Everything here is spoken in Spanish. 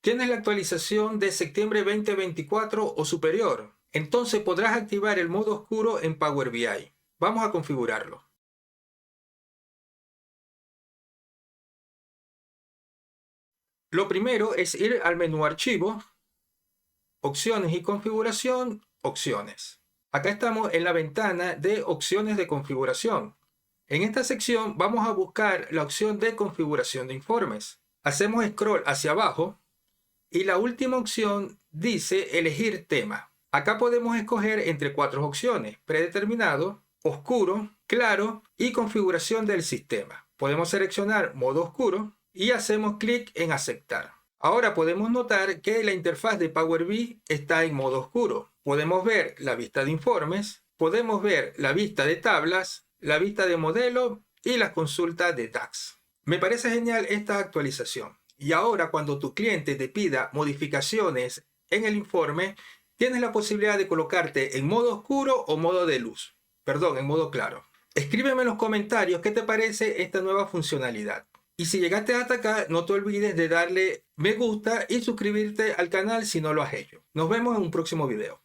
Tienes la actualización de septiembre 2024 o superior. Entonces podrás activar el modo oscuro en Power BI. Vamos a configurarlo. Lo primero es ir al menú Archivo, Opciones y Configuración, Opciones. Acá estamos en la ventana de Opciones de configuración. En esta sección vamos a buscar la opción de configuración de informes. Hacemos scroll hacia abajo y la última opción dice elegir tema. Acá podemos escoger entre 4 opciones: predeterminado, oscuro, claro y configuración del sistema. Podemos seleccionar modo oscuro y hacemos clic en aceptar. Ahora podemos notar que la interfaz de Power BI está en modo oscuro. Podemos ver la vista de informes, podemos ver la vista de tablas, la vista de modelo y las consultas de DAX. Me parece genial esta actualización. Y ahora cuando tu cliente te pida modificaciones en el informe, tienes la posibilidad de colocarte en modo oscuro o modo de luz. Perdón, en modo claro. Escríbeme en los comentarios qué te parece esta nueva funcionalidad. Y si llegaste hasta acá, no te olvides de darle me gusta y suscribirte al canal si no lo has hecho. Nos vemos en un próximo video.